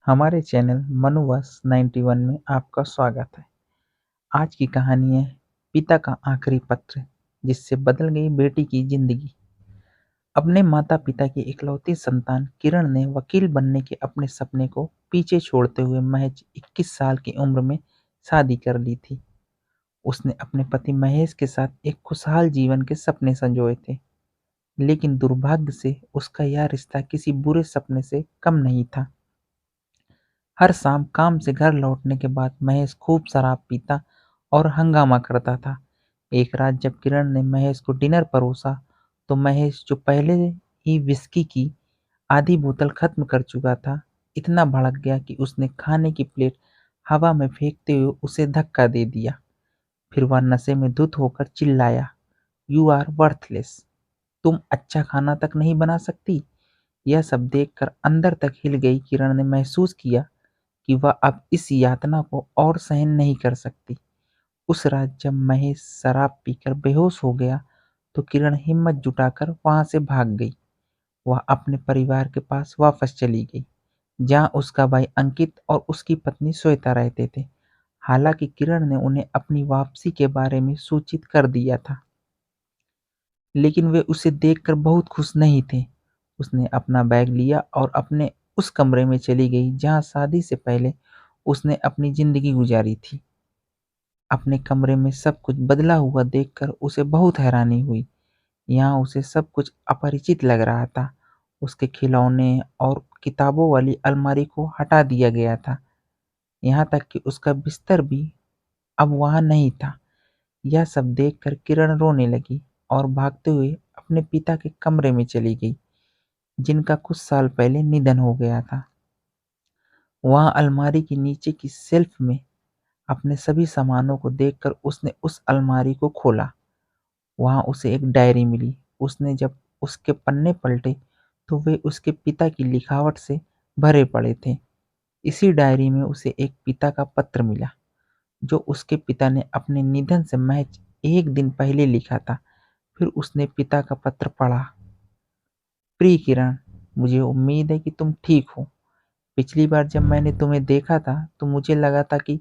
हमारे चैनल मनुवस 91 में आपका स्वागत है। आज की कहानी है पिता का आखिरी पत्र जिससे बदल गई बेटी की जिंदगी। अपने माता पिता की इकलौती संतान किरण ने वकील बनने के अपने सपने को पीछे छोड़ते हुए महज 21 साल की उम्र में शादी कर ली थी। उसने अपने पति महेश के साथ एक खुशहाल जीवन के सपने संजोए थे, लेकिन दुर्भाग्य से उसका यह रिश्ता किसी बुरे सपने से कम नहीं था। हर शाम काम से घर लौटने के बाद महेश खूब शराब पीता और हंगामा करता था। एक रात जब किरण ने महेश को डिनर परोसा, तो महेश, जो पहले ही विस्की की आधी बोतल खत्म कर चुका था, इतना भड़क गया कि उसने खाने की प्लेट हवा में फेंकते हुए उसे धक्का दे दिया। फिर वह नशे में धुत होकर चिल्लाया, "यू आर वर्थलेस! तुम अच्छा खाना तक नहीं बना सकती।" यह सब देखकर अंदर तक हिल गई किरण ने महसूस किया कि वह अब इस यातना को और सहन नहीं कर सकती। उस रात जब महेश शराब पीकर बेहोश हो गया, तो किरण हिम्मत जुटाकर वहां से भाग गई। वह अपने परिवार के पास वापस चली गई, जहां उसका भाई अंकित और उसकी पत्नी श्वेता रहते थे। हालांकि किरण ने उन्हें अपनी वापसी के बारे में सूचित कर दिया था, लेकिन वे उसे देखकर बहुत खुश नहीं थे। उसने अपना बैग लिया और अपने उस कमरे में चली गई जहां शादी से पहले उसने अपनी जिंदगी गुजारी थी। अपने कमरे में सब कुछ बदला हुआ देखकर उसे बहुत हैरानी हुई। यहाँ उसे सब कुछ अपरिचित लग रहा था। उसके खिलौने और किताबों वाली अलमारी को हटा दिया गया था। यहाँ तक कि उसका बिस्तर भी अब वहाँ नहीं था। यह सब देखकर किरण रोने लगी और भागते हुए अपने पिता के कमरे में चली गई, जिनका कुछ साल पहले निधन हो गया था। वहाँ अलमारी के नीचे की शेल्फ में अपने सभी सामानों को देखकर उसने उस अलमारी को खोला। वहाँ उसे एक डायरी मिली। उसने जब उसके पन्ने पलटे, तो वे उसके पिता की लिखावट से भरे पड़े थे। इसी डायरी में उसे एक पिता का पत्र मिला, जो उसके पिता ने अपने निधन से महज एक दिन पहले लिखा था। फिर उसने पिता का पत्र पढ़ा। प्रिय किरण, मुझे उम्मीद है कि तुम ठीक हो। पिछली बार जब मैंने तुम्हें देखा था, तो मुझे लगा था कि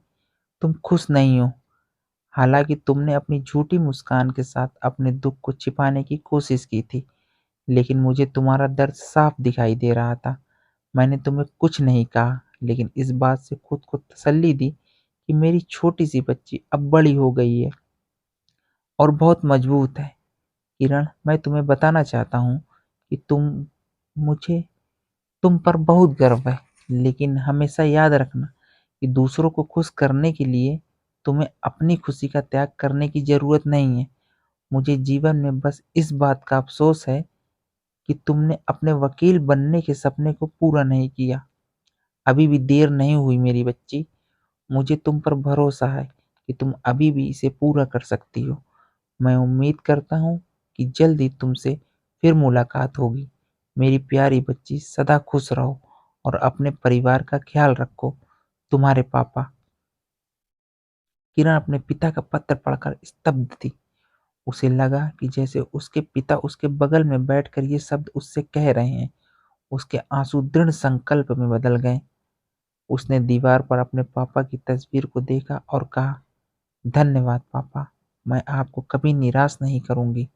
तुम खुश नहीं हो। हालांकि तुमने अपनी झूठी मुस्कान के साथ अपने दुख को छिपाने की कोशिश की थी, लेकिन मुझे तुम्हारा दर्द साफ दिखाई दे रहा था। मैंने तुम्हें कुछ नहीं कहा, लेकिन इस बात से खुद को तसल्ली दी कि मेरी छोटी सी बच्ची अब बड़ी हो गई है और बहुत मजबूत है। किरण, मैं तुम्हें बताना चाहता हूँ कि मुझे तुम पर बहुत गर्व है, लेकिन हमेशा याद रखना कि दूसरों को खुश करने के लिए तुम्हें अपनी खुशी का त्याग करने की जरूरत नहीं है। मुझे जीवन में बस इस बात का अफसोस है कि तुमने अपने वकील बनने के सपने को पूरा नहीं किया। अभी भी देर नहीं हुई मेरी बच्ची। मुझे तुम पर भरोसा है कि तुम अभी भी इसे पूरा कर सकती हो। मैं उम्मीद करता हूँ कि जल्द ही तुमसे फिर मुलाकात होगी। मेरी प्यारी बच्ची, सदा खुश रहो और अपने परिवार का ख्याल रखो। तुम्हारे पापा। किरण अपने पिता का पत्र पढ़कर स्तब्ध थी। उसे लगा कि जैसे उसके पिता उसके बगल में बैठकर ये शब्द उससे कह रहे हैं। उसके आंसू दृढ़ संकल्प में बदल गए। उसने दीवार पर अपने पापा की तस्वीर को देखा और कहा, "धन्यवाद पापा, मैं आपको कभी निराश नहीं करूंगी।"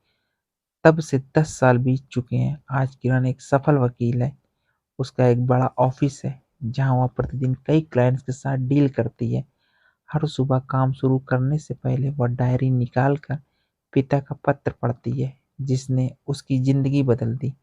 तब से 10 साल बीत चुके हैं। आज किरण एक सफल वकील है। उसका एक बड़ा ऑफिस है, जहां वह प्रतिदिन कई क्लाइंट्स के साथ डील करती है। हर सुबह काम शुरू करने से पहले वह डायरी निकाल कर पिता का पत्र पढ़ती है, जिसने उसकी जिंदगी बदल दी।